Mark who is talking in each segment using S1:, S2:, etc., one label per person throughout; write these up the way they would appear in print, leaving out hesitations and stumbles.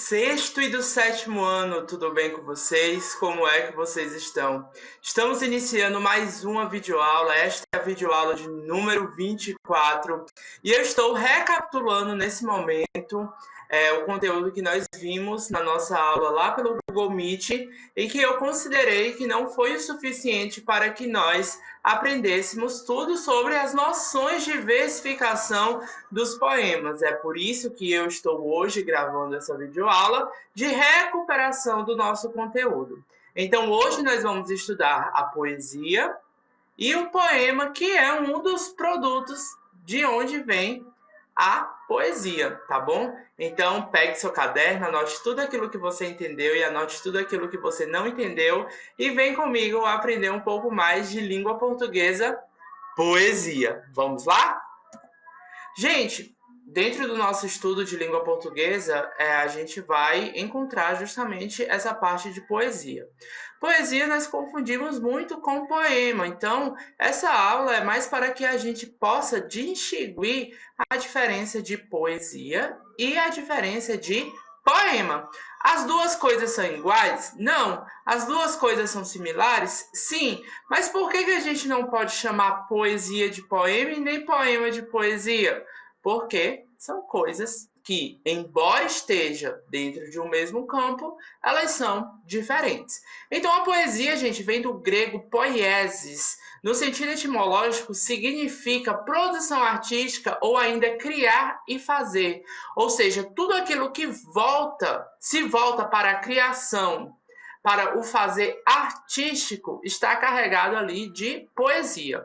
S1: sexto e do sétimo ano, tudo bem com vocês? Como é que vocês estão? Estamos iniciando mais uma videoaula, esta é a videoaula de número 24 e eu estou recapitulando nesse momento o conteúdo que nós vimos na nossa aula lá pelo Google Meet e que eu considerei que não foi o suficiente para que nós aprendêssemos tudo sobre as noções de versificação dos poemas. É por isso que eu estou hoje gravando essa videoaula de recuperação do nosso conteúdo. Então, hoje nós vamos estudar a poesia e o poema, que é um dos produtos de onde vem a poesia, tá bom? Então, pegue seu caderno, anote tudo aquilo que você entendeu e anote tudo aquilo que você não entendeu e vem comigo aprender um pouco mais de língua portuguesa, poesia. Vamos lá? Gente, dentro do nosso estudo de língua portuguesa, a gente vai encontrar justamente essa parte de poesia. Poesia nós confundimos muito com poema, então essa aula é mais para que a gente possa distinguir a diferença de poesia e a diferença de poema. As duas coisas são iguais? Não. As duas coisas são similares? Sim. Mas por que a gente não pode chamar poesia de poema e nem poema de poesia? Porque são coisas que, embora esteja dentro de um mesmo campo, elas são diferentes. Então, a poesia, gente, vem do grego poiesis. No sentido etimológico, significa produção artística ou ainda criar e fazer. Ou seja, tudo aquilo que se volta para a criação, para o fazer artístico, está carregado ali de poesia.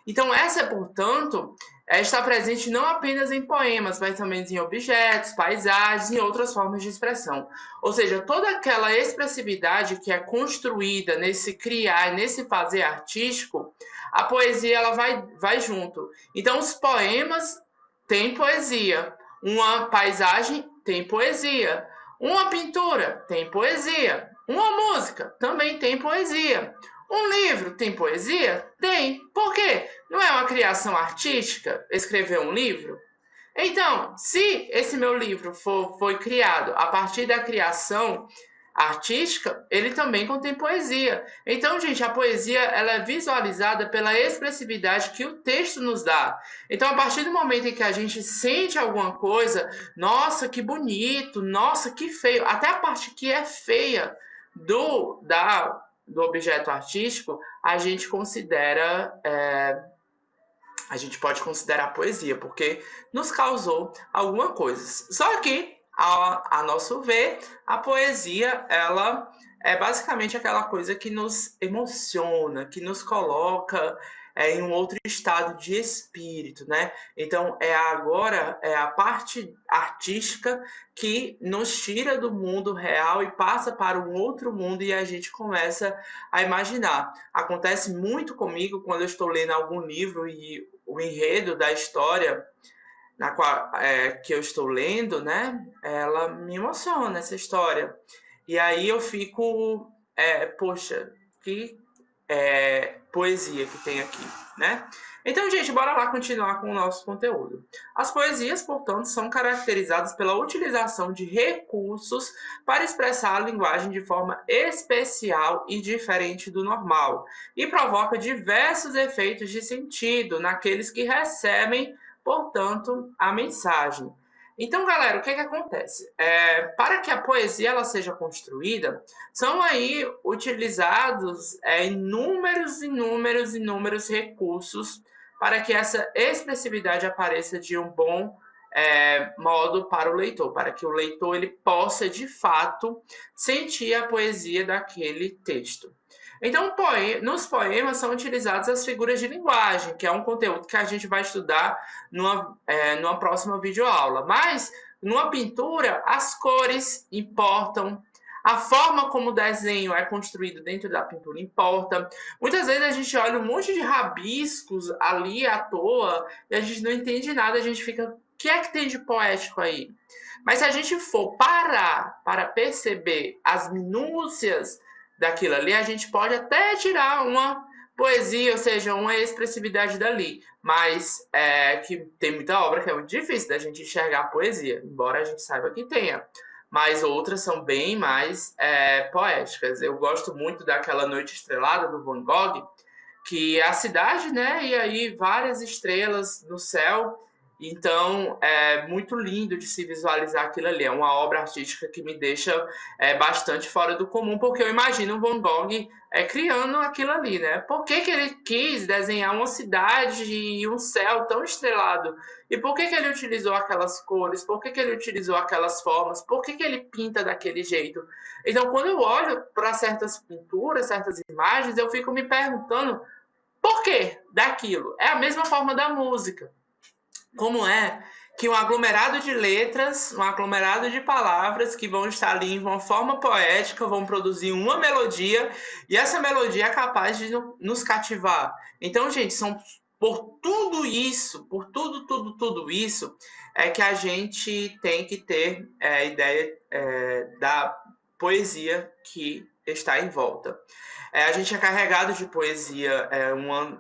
S1: Então, essa, portanto, está presente não apenas em poemas, mas também em objetos, paisagens e outras formas de expressão. Ou seja, toda aquela expressividade que é construída nesse criar, nesse fazer artístico, a poesia ela vai junto. Então, os poemas têm poesia, uma paisagem tem poesia, uma pintura tem poesia, uma música também tem poesia. Um livro tem poesia? Tem. Por quê? Não é uma criação artística escrever um livro? Então, se esse meu livro foi criado a partir da criação artística, ele também contém poesia. Então, gente, a poesia ela é visualizada pela expressividade que o texto nos dá. Então, a partir do momento em que a gente sente alguma coisa, nossa, que bonito, nossa, que feio, até a parte que é feia do objeto artístico, a gente pode considerar poesia, porque nos causou alguma coisa. Só que, a nosso ver, a poesia, ela é basicamente aquela coisa que nos emociona, que nos coloca em um outro estado de espírito, né? Então, agora a parte artística que nos tira do mundo real e passa para um outro mundo e a gente começa a imaginar. Acontece muito comigo quando eu estou lendo algum livro e o enredo da história na qual que eu estou lendo, né? Ela me emociona, essa história. E aí eu fico, poxa, que poesia que tem aqui, né? Então, gente, bora lá continuar com o nosso conteúdo. As poesias, portanto, são caracterizadas pela utilização de recursos para expressar a linguagem de forma especial e diferente do normal, e provoca diversos efeitos de sentido naqueles que recebem, portanto, a mensagem. Então, galera, o que acontece? Para que a poesia ela seja construída, são aí utilizados inúmeros recursos para que essa expressividade apareça de um bom modo para o leitor, para que o leitor ele possa, de fato, sentir a poesia daquele texto. Então, nos poemas são utilizadas as figuras de linguagem, que é um conteúdo que a gente vai estudar numa próxima videoaula. Mas, numa pintura, as cores importam, a forma como o desenho é construído dentro da pintura importa. Muitas vezes a gente olha um monte de rabiscos ali à toa e a gente não entende nada, a gente fica, o que é que tem de poético aí? Mas se a gente for parar para perceber as minúcias daquilo ali, a gente pode até tirar uma poesia, ou seja, uma expressividade dali. Mas que tem muita obra que é muito difícil da gente enxergar a poesia, embora a gente saiba que tenha. mas outras são bem mais poéticas. Eu gosto muito daquela Noite Estrelada do Van Gogh, que é a cidade, né? E aí várias estrelas no céu. Então é muito lindo de se visualizar aquilo ali. É uma obra artística que me deixa bastante fora do comum, porque eu imagino o Van Gogh criando aquilo ali, né? Por que, que ele quis desenhar uma cidade e um céu tão estrelado? E por que, que ele utilizou aquelas cores? Por que, que ele utilizou aquelas formas? Por que, que ele pinta daquele jeito? Então, quando eu olho para certas pinturas, certas imagens, eu fico me perguntando por quê daquilo? É a mesma forma da música. Como é que um aglomerado de letras, um aglomerado de palavras que vão estar ali em uma forma poética, vão produzir uma melodia, e essa melodia é capaz de nos cativar. Então, gente, são por tudo isso, por tudo isso, é que a gente tem que ter a ideia da poesia que está em volta. A gente é carregado de poesia.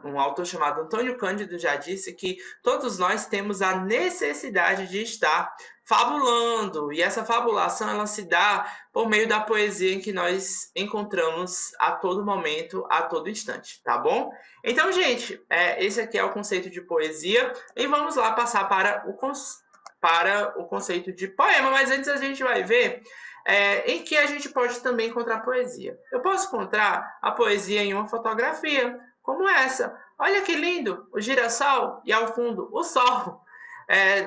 S1: Um autor chamado Antônio Cândido já disse que todos nós temos a necessidade de estar fabulando, e essa fabulação ela se dá por meio da poesia em que nós encontramos a todo momento, a todo instante, tá bom? Então, gente, esse aqui é o conceito de poesia, e vamos lá passar para o conceito de poema, mas antes a gente vai ver em que a gente pode também encontrar poesia. Eu posso encontrar a poesia em uma fotografia, como essa. Olha que lindo, o girassol e ao fundo o sol.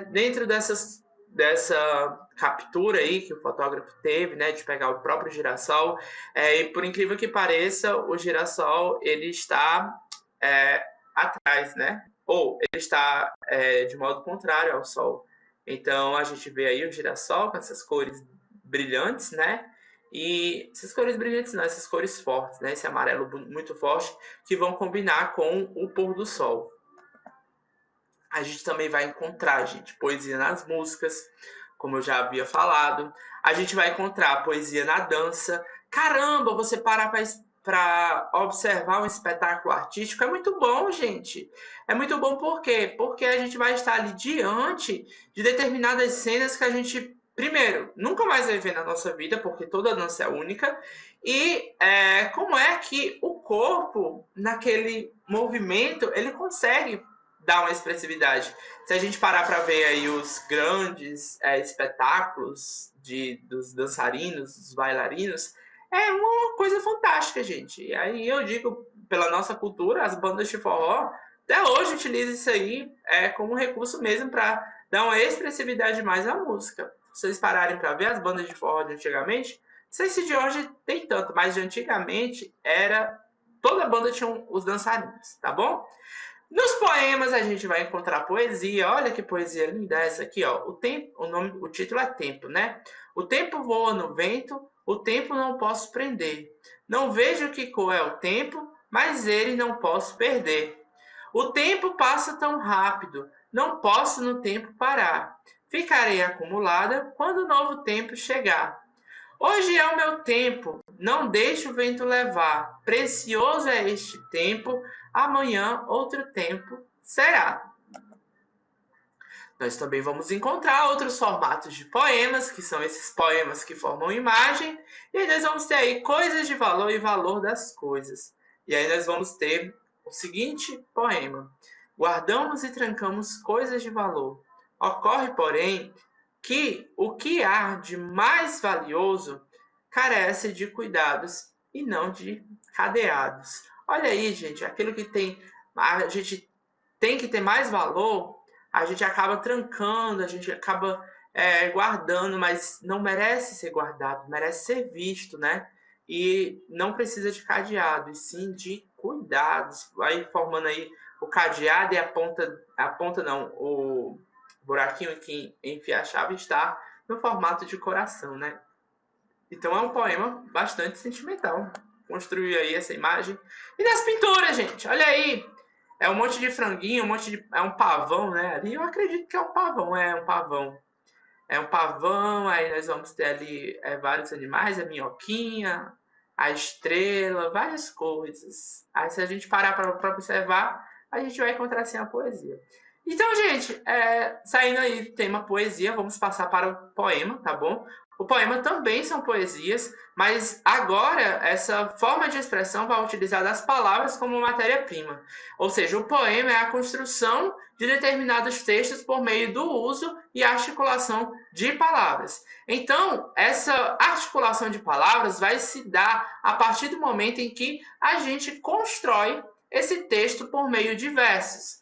S1: Dentro dessa captura aí que o fotógrafo teve, né, de pegar o próprio girassol, e por incrível que pareça, o girassol ele está atrás, né? Ou ele está de modo contrário ao sol. Então a gente vê aí o girassol com essas cores brilhantes, né? E essas cores brilhantes não, essas cores fortes, né? Esse amarelo muito forte, que vão combinar com o pôr do sol. A gente também vai encontrar, gente, poesia nas músicas, como eu já havia falado. A gente vai encontrar poesia na dança. Caramba, você parar para observar um espetáculo artístico é muito bom, gente. É muito bom por quê? Porque a gente vai estar ali diante de determinadas cenas que a gente, primeiro, nunca mais vai ver na nossa vida, porque toda dança é única. E como é que o corpo, naquele movimento, ele consegue dar uma expressividade. Se a gente parar para ver aí os grandes espetáculos dos dançarinos, dos bailarinos, é uma coisa fantástica, gente. E aí eu digo, pela nossa cultura, as bandas de forró até hoje utilizam isso aí como recurso mesmo para dar uma expressividade mais à música. Se vocês pararem para ver as bandas de forró de antigamente, não sei se de hoje tem tanto, mas de antigamente toda banda tinha os dançarinos, tá bom? Nos poemas a gente vai encontrar poesia. Olha que poesia linda essa aqui, ó. O título é Tempo, né? O tempo voa no vento, o tempo não posso prender. Não vejo que cor é o tempo, mas ele não posso perder. O tempo passa tão rápido, não posso no tempo parar. Ficarei acumulada quando o novo tempo chegar. Hoje é o meu tempo, não deixe o vento levar. Precioso é este tempo, amanhã outro tempo será. Nós também vamos encontrar outros formatos de poemas, que são esses poemas que formam imagem, e aí nós vamos ter aí coisas de valor e valor das coisas. E aí nós vamos ter o seguinte poema: guardamos e trancamos coisas de valor. Ocorre, porém, que o que há de mais valioso carece de cuidados e não de cadeados. Olha aí, gente, aquilo que a gente tem que ter mais valor, a gente acaba trancando, a gente acaba guardando, mas não merece ser guardado, merece ser visto, né? E não precisa de cadeado, e sim de cuidados. Aí formando aí o cadeado e a ponta não, o buraquinho que enfia a chave está no formato de coração, né? Então é um poema bastante sentimental. Construir aí essa imagem. E nas pinturas, gente, olha aí. É um monte de franguinho, é um pavão, né? Ali eu acredito que é um pavão, é um pavão. É um pavão, aí nós vamos ter ali vários animais, a minhoquinha, a estrela, várias coisas. Aí se a gente parar para observar, a gente vai encontrar assim a poesia. Então, gente, saindo aí do tema poesia, vamos passar para o poema, tá bom? O poema também são poesias, mas agora essa forma de expressão vai utilizar as palavras como matéria-prima. Ou seja, o poema é a construção de determinados textos por meio do uso e articulação de palavras. Então, essa articulação de palavras vai se dar a partir do momento em que a gente constrói esse texto por meio de versos,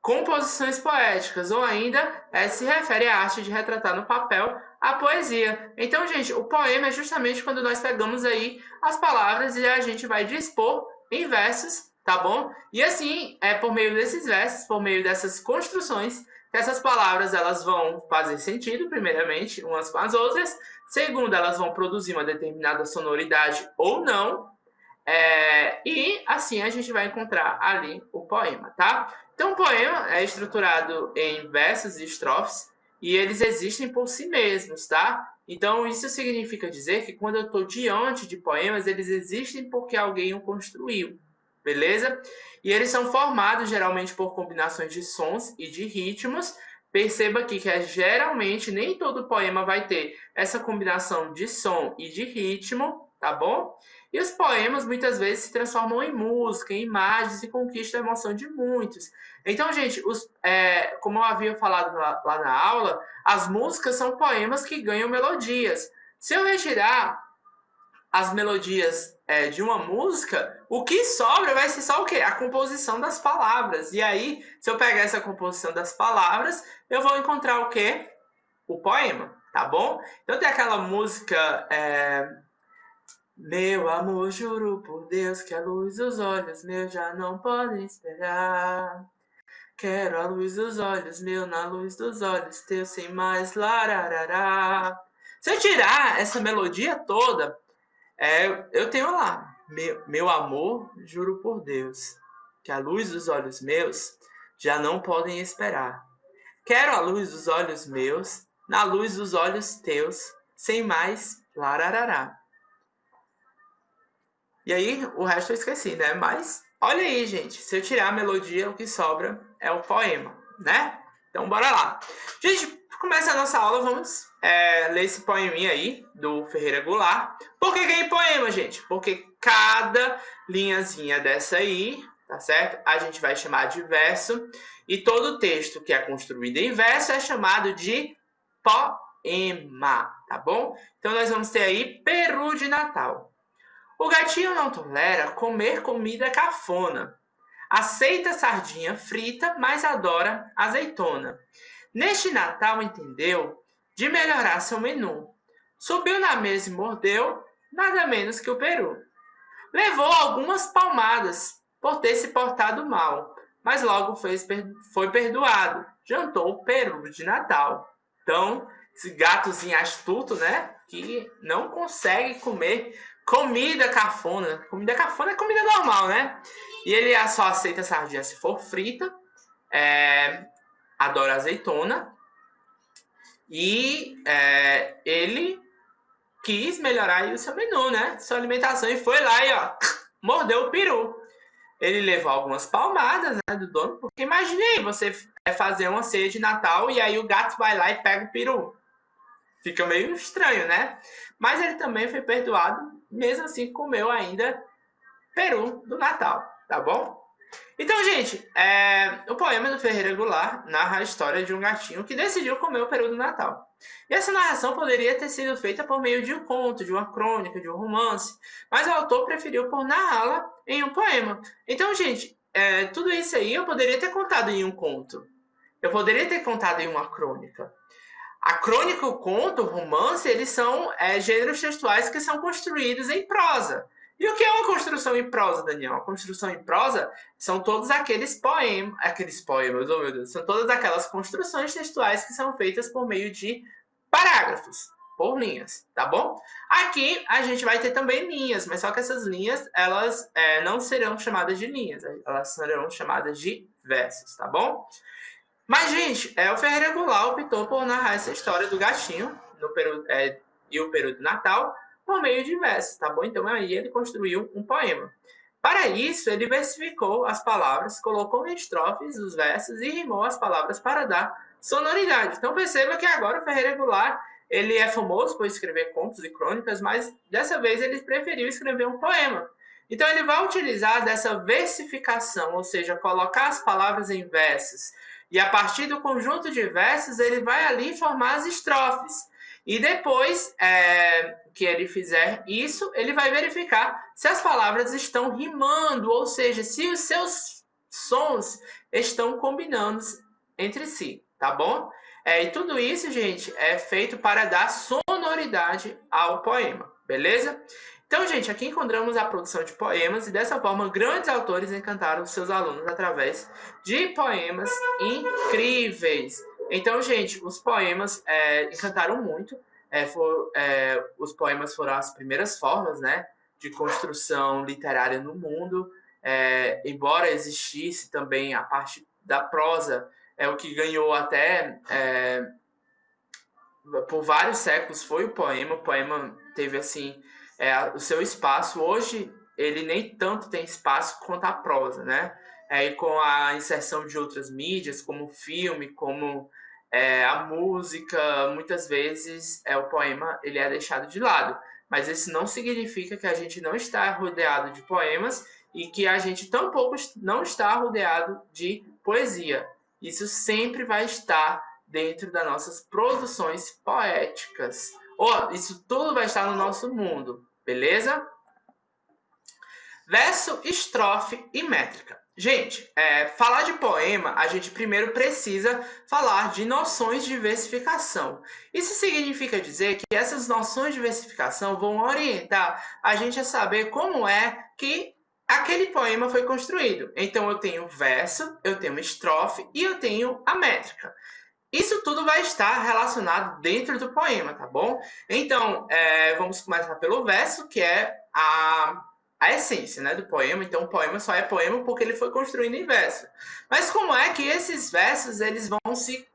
S1: composições poéticas, ou ainda se refere à arte de retratar no papel a poesia. Então, gente, o poema é justamente quando nós pegamos aí as palavras e a gente vai dispor em versos, tá bom? E assim, é por meio desses versos, por meio dessas construções, que essas palavras elas vão fazer sentido, primeiramente, umas com as outras. Segundo, elas vão produzir uma determinada sonoridade ou não. E assim a gente vai encontrar ali o poema, tá? Então, o poema é estruturado em versos e estrofes e eles existem por si mesmos, tá? Então, isso significa dizer que quando eu estou diante de poemas, eles existem porque alguém o construiu, beleza? E eles são formados geralmente por combinações de sons e de ritmos. Perceba aqui que geralmente nem todo poema vai ter essa combinação de som e de ritmo, tá bom? E os poemas muitas vezes se transformam em música, em imagens e conquistam a emoção de muitos. Então, gente, como eu havia falado lá na aula, as músicas são poemas que ganham melodias. Se eu retirar as melodias de uma música, o que sobra vai ser só o quê? A composição das palavras. E aí, se eu pegar essa composição das palavras, eu vou encontrar o quê? O poema, tá bom? Então tem aquela música... Meu amor, juro por Deus que a luz dos olhos meus já não podem esperar. Quero a luz dos olhos meus na luz dos olhos teus sem mais lararará. Se eu tirar essa melodia toda, eu tenho lá. Meu amor, juro por Deus que a luz dos olhos meus já não podem esperar. Quero a luz dos olhos meus na luz dos olhos teus sem mais lararará. E aí, o resto eu esqueci, né? Mas, olha aí, gente. Se eu tirar a melodia, o que sobra é o poema, né? Então, bora lá. Gente, começa a nossa aula, vamos ler esse poeminha aí, do Ferreira Goulart. Por que é poema, gente? Porque cada linhazinha dessa aí, tá certo? A gente vai chamar de verso. E todo texto que é construído em verso é chamado de poema, tá bom? Então, nós vamos ter aí Peru de Natal. O gatinho não tolera comer comida cafona. Aceita sardinha frita, mas adora azeitona. Neste Natal entendeu de melhorar seu menu. Subiu na mesa e mordeu, nada menos que o peru. Levou algumas palmadas por ter se portado mal, mas logo foi perdoado. Jantou o peru de Natal. Então, esse gatozinho astuto, né? Que não consegue comer comida cafona. Comida cafona é comida normal, né? E ele só aceita sardinha se for frita. Adora azeitona. E ele quis melhorar aí o seu menu, né? Sua alimentação. E foi lá e, ó, mordeu o peru. Ele levou algumas palmadas, né, do dono. Porque imaginei você fazer uma ceia de Natal e aí o gato vai lá e pega o peru. Fica meio estranho, né? Mas ele também foi perdoado, mesmo assim comeu ainda peru do Natal, tá bom? Então, gente, o poema do Ferreira Goulart narra a história de um gatinho que decidiu comer o peru do Natal. E essa narração poderia ter sido feita por meio de um conto, de uma crônica, de um romance, mas o autor preferiu por narrá-la em um poema. Então, gente, tudo isso aí eu poderia ter contado em um conto. Eu poderia ter contado em uma crônica. A crônica, o conto, o romance, eles são gêneros textuais que são construídos em prosa. E o que é uma construção em prosa, Daniel? A construção em prosa são todos aqueles poemas, oh meu Deus, são todas aquelas construções textuais que são feitas por meio de parágrafos, por linhas, tá bom? Aqui a gente vai ter também linhas, mas só que essas linhas, elas não serão chamadas de linhas, elas serão chamadas de versos, tá bom? Mas, gente, o Ferreira Goulart optou por narrar essa história do gatinho e o peru do Natal por meio de versos, tá bom? Então, aí ele construiu um poema. Para isso, ele versificou as palavras, colocou em estrofes os versos e rimou as palavras para dar sonoridade. Então, perceba que agora o Ferreira Goulart, ele é famoso por escrever contos e crônicas, mas dessa vez ele preferiu escrever um poema. Então ele vai utilizar dessa versificação, ou seja, colocar as palavras em versos. E a partir do conjunto de versos, ele vai ali formar as estrofes. E depois que ele fizer isso, ele vai verificar se as palavras estão rimando, ou seja, se os seus sons estão combinando entre si, tá bom? E tudo isso, gente, é feito para dar sonoridade ao poema, beleza? Então, gente, aqui encontramos a produção de poemas e dessa forma grandes autores encantaram seus alunos através de poemas incríveis. Então, gente, os poemas encantaram muito. Os poemas foram as primeiras formas, né, de construção literária no mundo. Embora existisse também a parte da prosa, o que ganhou até por vários séculos foi o poema. O poema teve assim o seu espaço. Hoje ele nem tanto tem espaço quanto a prosa, né? E com a inserção de outras mídias, como o filme, como a música, muitas vezes o poema ele é deixado de lado. Mas isso não significa que a gente não está rodeado de poemas e que a gente tampouco não está rodeado de poesia. Isso sempre vai estar dentro das nossas produções poéticas. Isso tudo vai estar no nosso mundo, beleza? Verso, estrofe e métrica. Gente, falar de poema, a gente primeiro precisa falar de noções de versificação. Isso significa dizer que essas noções de versificação vão orientar a gente a saber como é que aquele poema foi construído. Então, eu tenho verso, eu tenho estrofe e eu tenho a métrica. Isso tudo vai estar relacionado dentro do poema, tá bom? Então, vamos começar pelo verso, que é a essência, né, do poema. Então, o poema só é poema porque ele foi construído em verso. Mas como é que esses versos eles vão se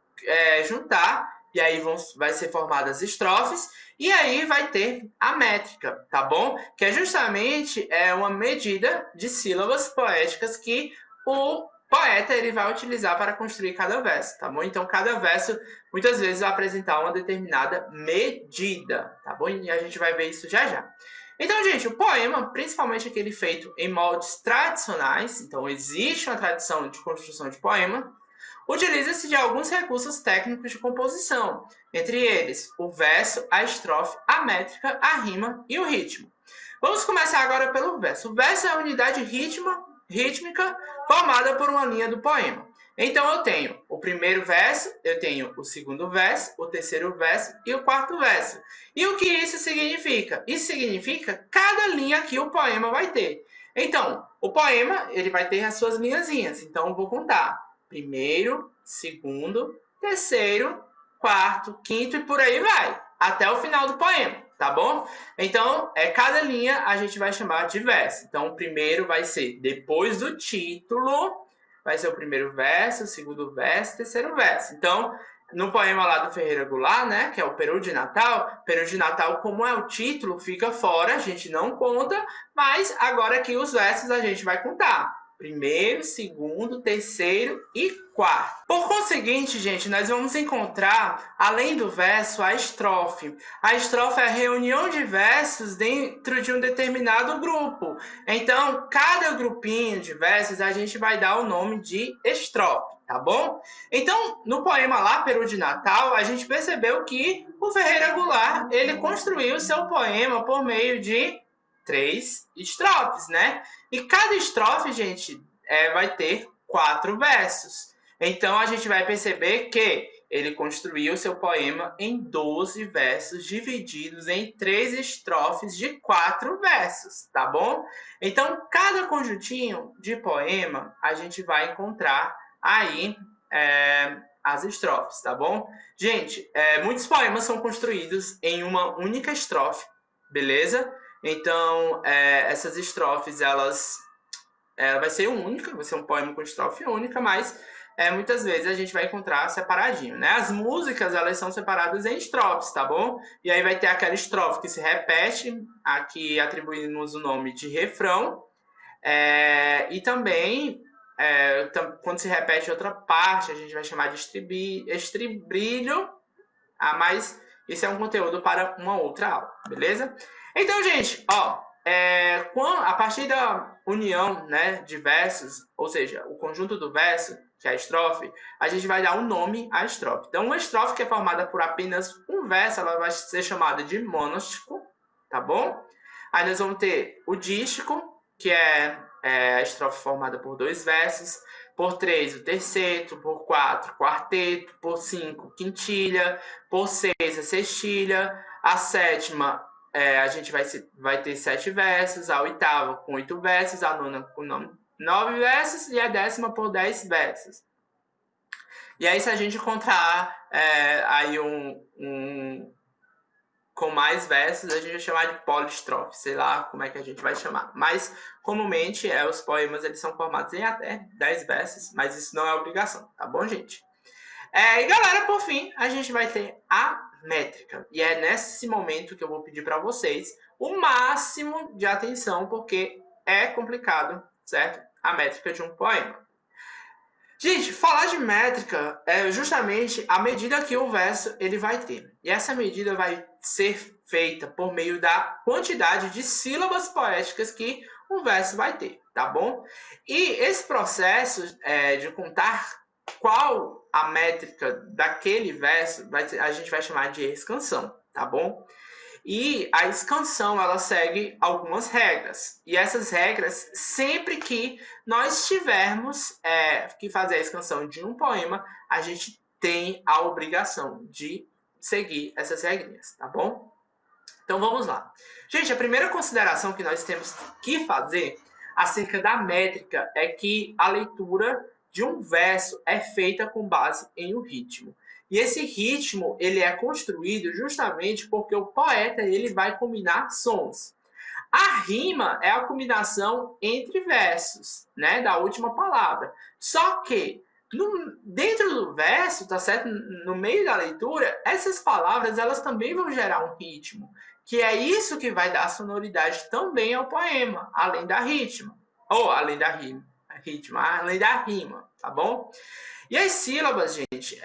S1: juntar e aí vai ser formadas estrofes e aí vai ter a métrica, tá bom? Que é justamente uma medida de sílabas poéticas que o poeta ele vai utilizar para construir cada verso, tá bom? Então, cada verso, muitas vezes, vai apresentar uma determinada medida, tá bom? E a gente vai ver isso já já. Então, gente, o poema, principalmente aquele feito em moldes tradicionais, então existe uma tradição de construção de poema, utiliza-se de alguns recursos técnicos de composição, entre eles o verso, a estrofe, a métrica, a rima e o ritmo. Vamos começar agora pelo verso. O verso é a unidade rítmica formada por uma linha do poema. Então eu tenho o primeiro verso, eu tenho o segundo verso, o terceiro verso e o quarto verso. E o que isso significa? Isso significa cada linha que o poema vai ter. Então, o poema ele vai ter as suas linhazinhas. Então eu vou contar: primeiro, segundo, terceiro, quarto, quinto e por aí vai, até o final do poema, tá bom? Então, cada linha a gente vai chamar de verso. Então, o primeiro vai ser depois do título, vai ser o primeiro verso, o segundo verso, o terceiro verso. Então, no poema lá do Ferreira Goulart, né, que é o Peru de Natal, como é o título, fica fora, a gente não conta, mas agora aqui os versos a gente vai contar. Primeiro, segundo, terceiro e quarto. Por conseguinte, gente, nós vamos encontrar, além do verso, a estrofe. A estrofe é a reunião de versos dentro de um determinado grupo. Então, cada grupinho de versos a gente vai dar o nome de estrofe, tá bom? Então, no poema lá, Peru de Natal, a gente percebeu que o Ferreira Goulart, ele construiu seu poema por meio de 3 estrofes, né? E cada estrofe, gente, vai ter 4 versos. Então, a gente vai perceber que ele construiu seu poema em 12 versos, divididos em 3 estrofes de 4 versos, tá bom? Então, cada conjuntinho de poema, a gente vai encontrar aí as estrofes, tá bom? Gente, muitos poemas são construídos em uma única estrofe, beleza? Então, essas estrofes, ela vai ser única, vai ser um poema com estrofe única, mas muitas vezes a gente vai encontrar separadinho, né? As músicas, elas são separadas em estrofes, tá bom? E aí vai ter aquela estrofe que se repete, aqui atribuímos o nome de refrão, e também, quando se repete outra parte, a gente vai chamar de estribilho, mas Isso é um conteúdo para uma outra aula, beleza? Então, gente, ó, a partir da união, né, de versos, ou seja, o conjunto do verso, que é a estrofe, a gente vai dar um nome à estrofe. Então, uma estrofe que é formada por apenas um verso, ela vai ser chamada de monóstico, tá bom? Aí nós vamos ter o dístico, que é a estrofe formada por 2 versos, por 3 o terceto, por 4 quarteto, por 5 quintilha, por 6 a sextilha, a sétima a gente vai ter 7 versos, a oitava com 8 versos, a nona com 9 versos e a décima por 10 versos. E aí se a gente encontrar aí com mais versos, a gente vai chamar de polistrofe, sei lá como é que a gente vai chamar. Mas, comumente, os poemas eles são formados em até 10 versos, mas isso não é obrigação, tá bom, gente? E, galera, por fim, a gente vai ter a métrica. E é nesse momento que eu vou pedir para vocês o máximo de atenção, porque é complicado, certo? A métrica de um poema. Gente, falar de métrica é justamente a medida que o verso ele vai ter. E essa medida vai ser feita por meio da quantidade de sílabas poéticas que um verso vai ter, tá bom? E esse processo de contar qual a métrica daquele verso a gente vai chamar de escansão, tá bom? E a escansão, ela segue algumas regras. E essas regras, sempre que nós tivermos que fazer a escansão de um poema, a gente tem a obrigação de seguir essas regrinhas, tá bom? Então vamos lá. Gente, a primeira consideração que nós temos que fazer acerca da métrica é que a leitura de um verso é feita com base em um ritmo. E esse ritmo, ele é construído justamente porque o poeta ele vai combinar sons. A rima é a combinação entre versos, né, da última palavra. Só que dentro do verso, tá certo? No meio da leitura, essas palavras elas também vão gerar um ritmo, que é isso que vai dar sonoridade também ao poema, além da ritmo, ou além da rima, além da rima, tá bom? E as sílabas, gente,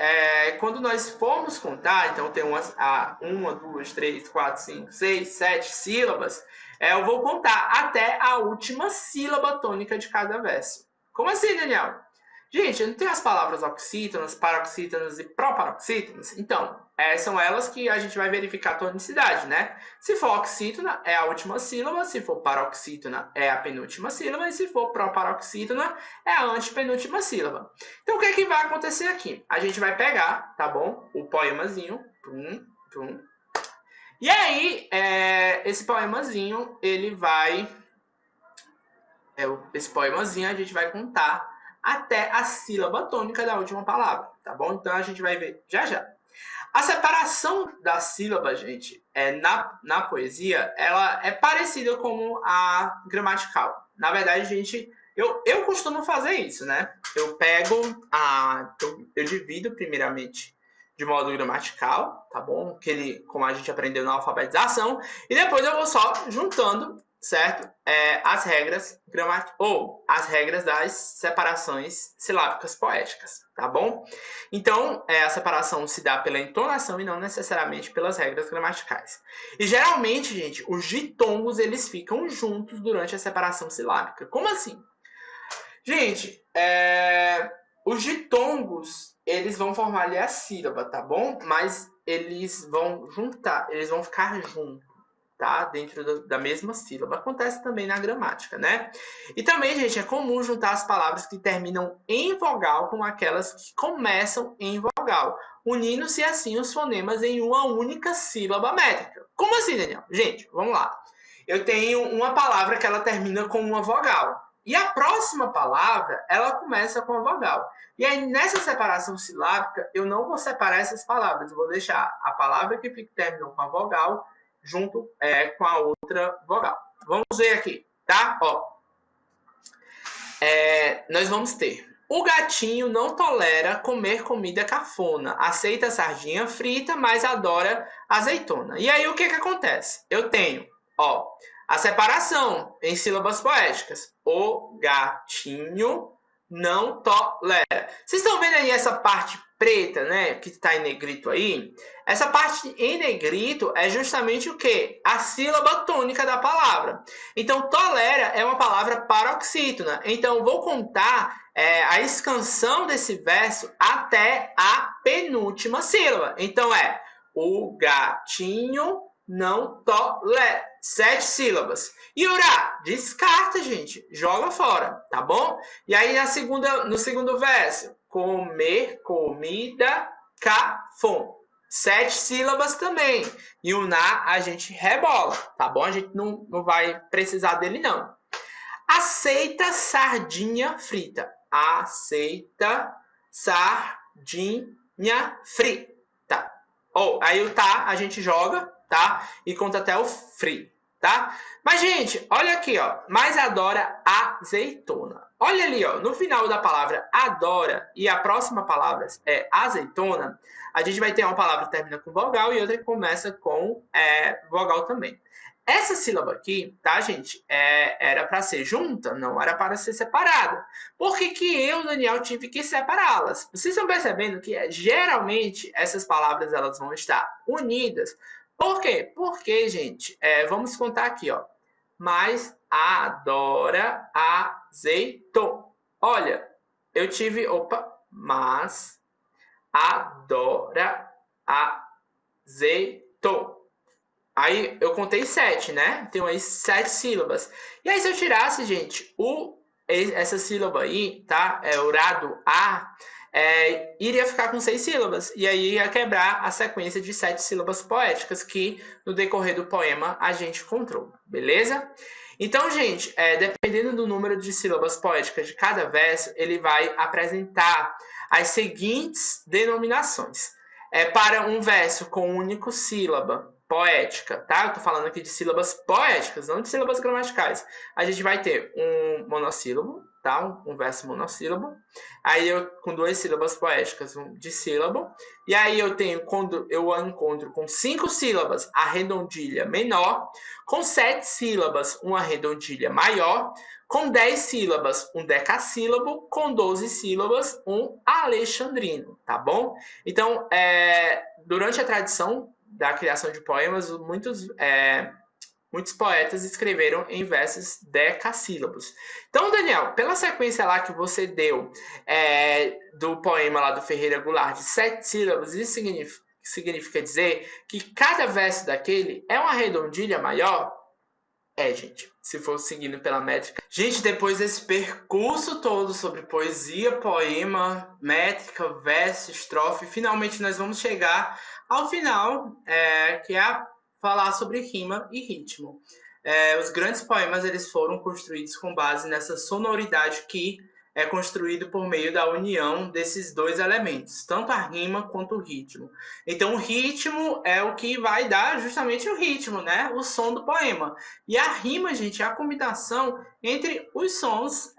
S1: quando nós formos contar, então tem uma, 2, 3, 4, 5, 6, 7 sílabas, eu vou contar até a última sílaba tônica de cada verso. Como assim, Daniel? Gente, não tem as palavras oxítonas, paroxítonas e proparoxítonas? Então, são elas que a gente vai verificar a tonicidade, né? Se for oxítona, é a última sílaba. Se for paroxítona, é a penúltima sílaba. E se for proparoxítona, é a antepenúltima sílaba. Então, o que é que vai acontecer aqui? A gente vai pegar, tá bom? O poemazinho. E aí, esse poemazinho, ele vai... esse poemazinho a gente vai contar até a sílaba tônica da última palavra, tá bom? Então, a gente vai ver já já. A separação da sílaba, gente, na poesia, ela é parecida com a gramatical. Na verdade, gente, eu costumo fazer isso, né? Eu pego eu divido primeiramente de modo gramatical, tá bom? Como a gente aprendeu na alfabetização, e depois eu vou só juntando, certo? As regras as regras das separações silábicas poéticas, tá bom? Então, a separação se dá pela entonação e não necessariamente pelas regras gramaticais. E geralmente, gente, os ditongos eles ficam juntos durante a separação silábica. Como assim? Gente, os ditongos eles vão formar ali a sílaba, tá bom? Mas eles vão ficar juntos. Tá? Dentro da mesma sílaba. Acontece também na gramática, né? E também, gente, é comum juntar as palavras que terminam em vogal com aquelas que começam em vogal, unindo-se assim os fonemas em uma única sílaba métrica. Como assim, Daniel? Gente, vamos lá. Eu tenho uma palavra que ela termina com uma vogal. E a próxima palavra, ela começa com a vogal. E aí, nessa separação silábica, eu não vou separar essas palavras. Eu vou deixar a palavra que termina com a vogal junto com a outra vogal. Vamos ver aqui, tá? Ó. Nós vamos ter: o gatinho não tolera comer comida cafona, aceita sardinha frita, mas adora azeitona. E aí o que acontece? Eu tenho, ó, a separação em sílabas poéticas. O gatinho não tolera. Vocês estão vendo aí essa parte preta, né, que está em negrito aí, essa parte em negrito é justamente o quê? A sílaba tônica da palavra. Então, tolera é uma palavra paroxítona. Então, vou contar a escansão desse verso até a penúltima sílaba. Então, o gatinho não tolera. 7 sílabas. E urá, descarta, gente. Joga fora, tá bom? E aí, no segundo verso, comer, comida, cafom. 7 sílabas também. E o na a gente rebola, tá bom? A gente não vai precisar dele, não. Aceita sardinha frita. Aceita sardinha frita. Aí o tá a gente joga, tá? E conta até o free, tá? Mas, gente, olha aqui, ó. Mas adora azeitona. Olha ali, ó. No final da palavra adora e a próxima palavra é azeitona, a gente vai ter uma palavra que termina com vogal e outra que começa com vogal também. Essa sílaba aqui, tá, gente, era para ser junta, não era para ser separada. Por que eu, Daniel, tive que separá-las? Vocês estão percebendo que geralmente essas palavras elas vão estar unidas. Por quê? Porque, gente, vamos contar aqui, ó. Mas adora azeitona. Olha, eu tive, mas adora azeitona. Aí eu contei 7, né? Tem aí 7 sílabas. E aí se eu tirasse, gente, essa sílaba aí, tá? Urado A, iria ficar com 6 sílabas. E aí ia quebrar a sequência de 7 sílabas poéticas que no decorrer do poema a gente encontrou. Beleza? Então, gente, dependendo do número de sílabas poéticas de cada verso, ele vai apresentar as seguintes denominações. Para um verso com único sílaba poética, tá? Eu tô falando aqui de sílabas poéticas, não de sílabas gramaticais. A gente vai ter um monossílabo, tá? Um verso monossílabo. Aí eu com 2 sílabas poéticas, um dissílabo. E aí quando eu encontro com 5 sílabas, a redondilha menor. Com 7 sílabas, uma redondilha maior. Com 10 sílabas, um decassílabo. Com 12 sílabas, um alexandrino, tá bom? Então, durante a tradição da criação de poemas, muitos poetas escreveram em versos decassílabos. Então, Daniel, pela sequência lá que você deu do poema lá do Ferreira Goulart de 7 sílabas, isso significa dizer que cada verso daquele é uma redondilha maior? Gente, se for seguindo pela métrica. Gente, depois desse percurso todo sobre poesia, poema, métrica, verso, estrofe, finalmente nós vamos chegar ao final, que é falar sobre rima e ritmo. Os grandes poemas eles foram construídos com base nessa sonoridade que é construído por meio da união desses 2 elementos, tanto a rima quanto o ritmo. Então, o ritmo é o que vai dar justamente o ritmo, né? O som do poema. E a rima, gente, é a combinação entre os sons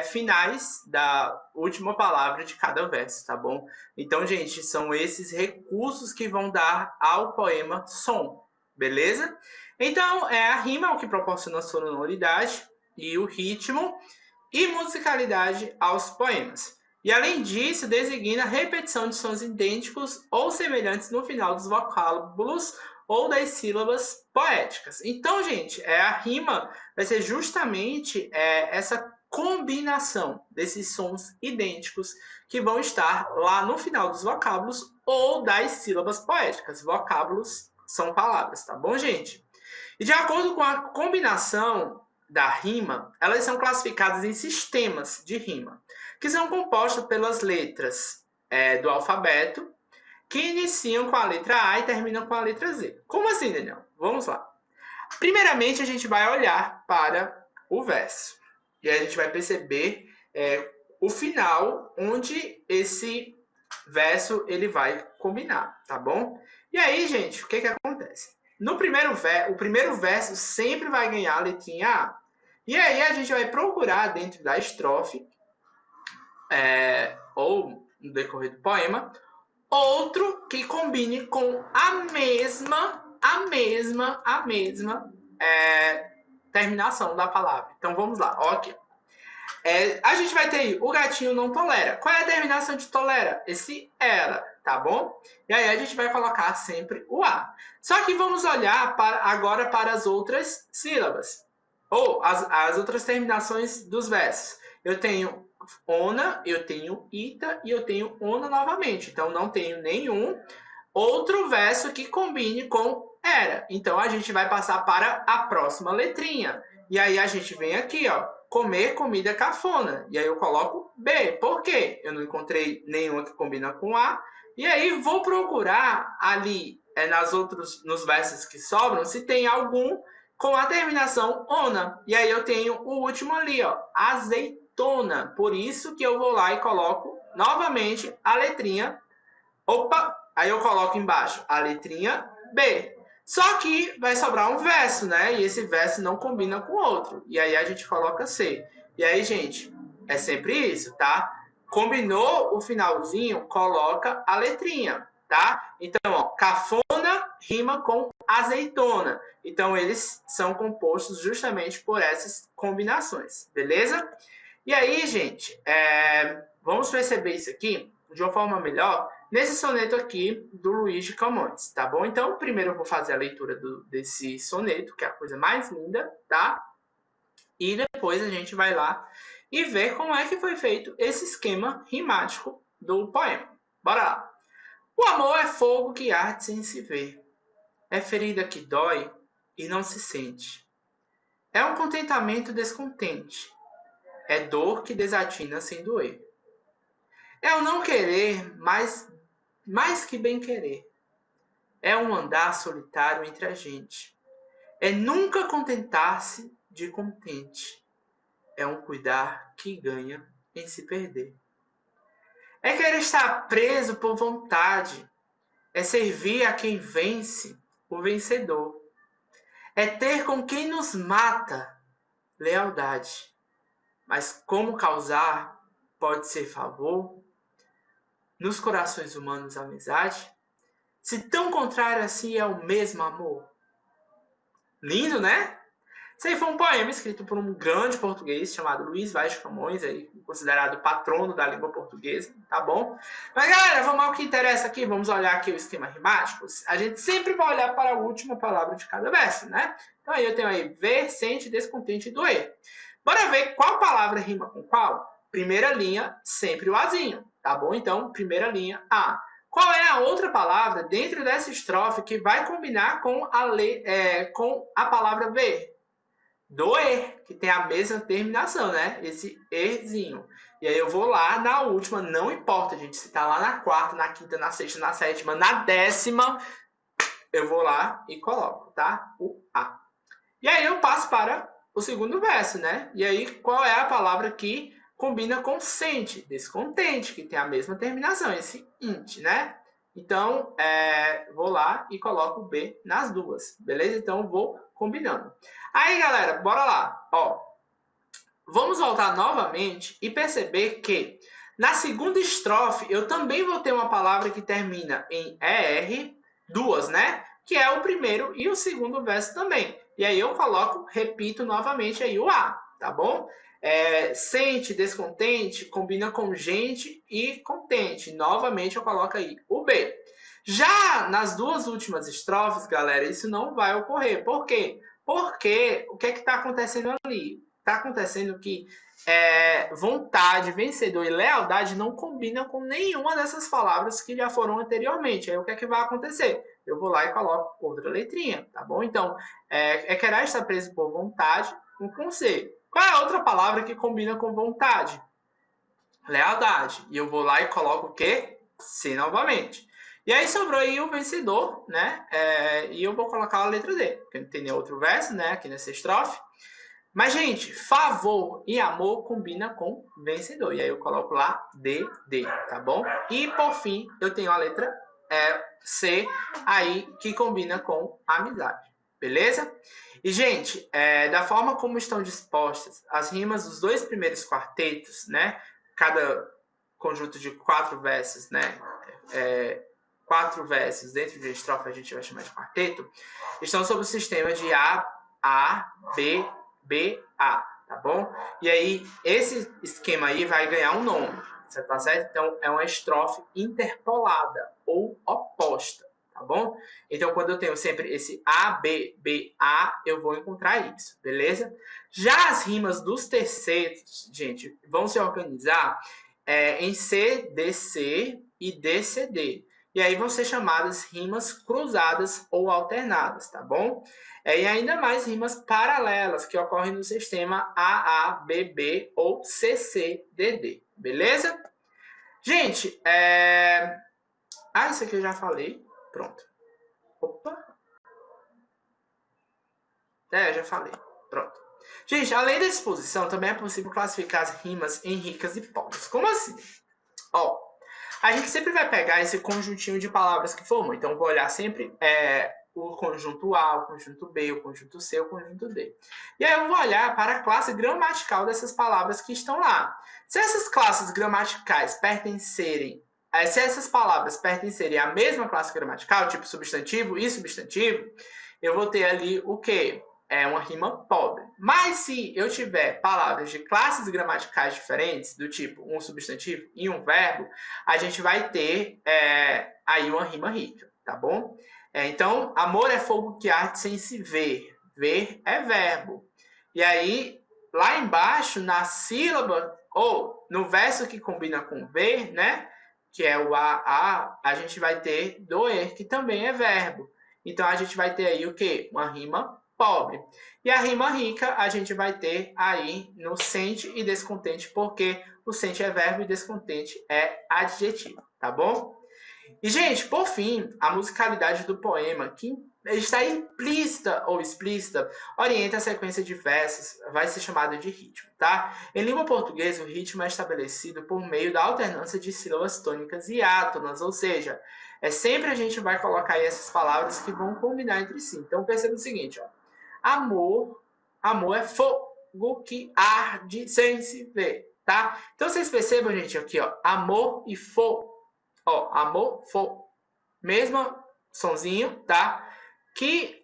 S1: finais da última palavra de cada verso, tá bom? Então, gente, são esses recursos que vão dar ao poema som, beleza? Então, a rima é o que proporciona a sonoridade e o ritmo e musicalidade aos poemas. E, além disso, designa a repetição de sons idênticos ou semelhantes no final dos vocábulos ou das sílabas poéticas. Então, gente, a rima vai ser justamente essa combinação desses sons idênticos que vão estar lá no final dos vocábulos ou das sílabas poéticas. Vocábulos são palavras, tá bom, gente? E de acordo com a combinação da rima, elas são classificadas em sistemas de rima, que são compostos pelas letras do alfabeto, que iniciam com a letra A e terminam com a letra Z. Como assim, Daniel? Vamos lá. Primeiramente, a gente vai olhar para o verso. E a gente vai perceber o final, onde esse verso ele vai combinar, tá bom? E aí, gente, o que acontece? O primeiro verso sempre vai ganhar a letrinha A. E aí a gente vai procurar dentro da estrofe, ou no decorrer do poema, outro que combine com a mesma terminação da palavra. Então vamos lá, ok. A gente vai ter aí, o gatinho não tolera. Qual é a terminação de tolera? Esse ela, tá bom? E aí a gente vai colocar sempre o A. Só que vamos olhar agora para as outras sílabas. Ou as outras terminações dos versos. Eu tenho ona, eu tenho ita e eu tenho ona novamente. Então não tenho nenhum outro verso que combine com era. Então a gente vai passar para a próxima letrinha. E aí a gente vem aqui, ó, comer comida cafona. E aí eu coloco B. Por quê? Eu não encontrei nenhuma que combina com A. E aí vou procurar ali nos versos que sobram se tem algum com a terminação ona. E aí eu tenho o último ali, ó, azeitona. Por isso que eu vou lá e coloco novamente a letrinha. Opa! Aí eu coloco embaixo a letrinha B. Só que vai sobrar um verso, né? E esse verso não combina com o outro. E aí a gente coloca C. E aí, gente, é sempre isso, tá? Combinou o finalzinho, coloca a letrinha, tá? Então, ó, cafona rima com azeitona. Então, eles são compostos justamente por essas combinações, beleza? E aí, gente, vamos perceber isso aqui de uma forma melhor nesse soneto aqui do Luiz de Camões, tá bom? Então, primeiro eu vou fazer a leitura desse soneto, que é a coisa mais linda, tá? E depois a gente vai lá e ver como é que foi feito esse esquema rimático do poema. Bora lá! O amor é fogo que arde sem se ver. É ferida que dói e não se sente. É um contentamento descontente. É dor que desatina sem doer. É o não querer mais que bem querer. É um andar solitário entre a gente. É nunca contentar-se de contente. É um cuidar que ganha em se perder. É querer estar preso por vontade. É servir a quem vence, o vencedor. É ter com quem nos mata lealdade. Mas como causar pode ser favor? Nos corações humanos, amizade? Se tão contrário assim é o mesmo amor. Lindo, né? Isso aí foi um poema escrito por um grande português chamado Luiz Vaz de Camões, aí, considerado patrono da língua portuguesa, tá bom? Mas, galera, vamos ao que interessa aqui. Vamos olhar aqui o esquema rimático. A gente sempre vai olhar para a última palavra de cada verso, né? Então, aí eu tenho aí ver, sente, descontente e doer. Bora ver qual palavra rima com qual? Primeira linha, sempre o azinho, tá bom? Então, primeira linha, A. Qual é a outra palavra dentro dessa estrofe que vai combinar com a palavra ver? Doer, que tem a mesma terminação, né? Esse erzinho. E aí eu vou lá na última, não importa, gente, se tá lá na quarta, na quinta, na sexta, na sétima, na décima, eu vou lá e coloco, tá? O A. E aí eu passo para o segundo verso, né? E aí qual é a palavra que combina com sente, descontente, que tem a mesma terminação, esse int, né? Então, vou lá e coloco o B nas duas, beleza? Então, vou combinando. Aí, galera, bora lá. Ó, vamos voltar novamente e perceber que na segunda estrofe eu também vou ter uma palavra que termina em ER, duas, né? Que é o primeiro e o segundo verso também. E aí eu coloco, repito novamente aí o A, tá bom? Sente, descontente, combina com gente e contente. Novamente eu coloco aí o B. Já nas duas últimas estrofes, galera, isso não vai ocorrer. Por quê? Porque o que é que está acontecendo ali? Está acontecendo que vontade, vencedor e lealdade não combinam com nenhuma dessas palavras que já foram anteriormente. Aí o que é que vai acontecer? Eu vou lá e coloco outra letrinha, tá bom? Então, querer estar preso por vontade com C. Qual é a outra palavra que combina com vontade? Lealdade. E eu vou lá e coloco o quê? C novamente. E aí sobrou aí o vencedor, né? E eu vou colocar a letra D, porque não tem nenhum outro verso, né? Aqui nessa estrofe. Mas, gente, favor e amor combina com vencedor. E aí eu coloco lá D, tá bom? E, por fim, eu tenho a letra C aí, que combina com amizade. Beleza? E, gente, da forma como estão dispostas as rimas dos dois primeiros quartetos, né? Cada conjunto de 4 versos, né? 4 versos dentro de estrofe a gente vai chamar de quarteto, estão sob o sistema de A, B, A, tá bom? E aí, esse esquema aí vai ganhar um nome, tá certo? Então, é uma estrofe interpolada ou oposta, tá bom? Então, quando eu tenho sempre esse A, B, B, A, eu vou encontrar isso, beleza? Já as rimas dos terceiros, gente, vão se organizar em C, D, C e D, C, D. E aí vão ser chamadas rimas cruzadas ou alternadas, tá bom? E ainda mais rimas paralelas que ocorrem no sistema AABB ou CCDD, beleza? Gente, isso aqui eu já falei. Pronto. Opa. Já falei. Pronto. Gente, além da exposição, também é possível classificar as rimas em ricas e pobres. Como assim? Ó, a gente sempre vai pegar esse conjuntinho de palavras que formam. Então, vou olhar sempre o conjunto A, o conjunto B, o conjunto C, o conjunto D. E aí eu vou olhar para a classe gramatical dessas palavras que estão lá. Se essas classes gramaticais pertencerem, se essas palavras pertencerem à mesma classe gramatical, tipo substantivo e substantivo, eu vou ter ali o quê? É uma rima pobre. Mas se eu tiver palavras de classes gramaticais diferentes, do tipo um substantivo e um verbo, a gente vai ter aí uma rima rica, tá bom? Então, amor é fogo que arde sem se ver. Ver é verbo. E aí, lá embaixo, na sílaba, ou no verso que combina com ver, né? Que é o a gente vai ter doer, que também é verbo. Então, a gente vai ter aí o quê? Uma rima pobre. E a rima rica a gente vai ter aí no sente e descontente, porque o sente é verbo e descontente é adjetivo, tá bom? E, gente, por fim, a musicalidade do poema, que está implícita ou explícita, orienta a sequência de versos, vai ser chamada de ritmo, tá? Em língua portuguesa, o ritmo é estabelecido por meio da alternância de sílabas tônicas e átonas, ou seja, sempre a gente vai colocar aí essas palavras que vão combinar entre si. Então, perceba o seguinte, ó. Amor é fogo que arde sem se ver, tá? Então, vocês percebam, gente, aqui, ó, amor e fogo. Ó, amor, fogo. Mesmo sonzinho, tá? Que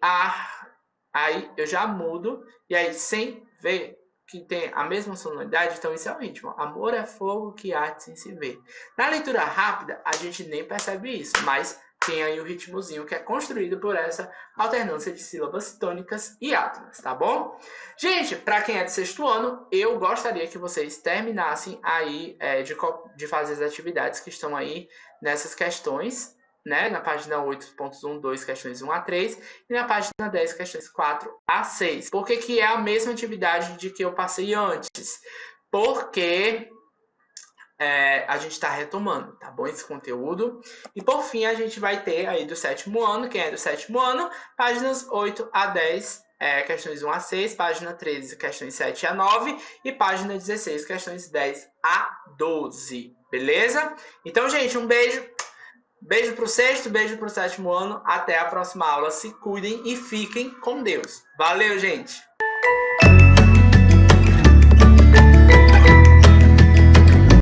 S1: aí eu já mudo. E aí, sem ver que tem a mesma sonoridade, então isso é o ritmo. Amor é fogo que arde sem se ver. Na leitura rápida, a gente nem percebe isso, mas tem aí o ritmozinho que é construído por essa alternância de sílabas tônicas e átonas, tá bom? Gente, para quem é de sexto ano, eu gostaria que vocês terminassem aí de fazer as atividades que estão aí nessas questões, né? Na página 8.12, questões 1 a 3, e na página 10, questões 4 a 6. Por que é a mesma atividade de que eu passei antes? Porque a gente está retomando, tá bom? Esse conteúdo. E por fim, a gente vai ter aí do sétimo ano, quem é do sétimo ano, páginas 8 a 10, questões 1 a 6, página 13, questões 7 a 9, e página 16, questões 10 a 12, beleza? Então, gente, um beijo. Beijo pro sexto, beijo pro sétimo ano. Até a próxima aula. Se cuidem e fiquem com Deus. Valeu, gente!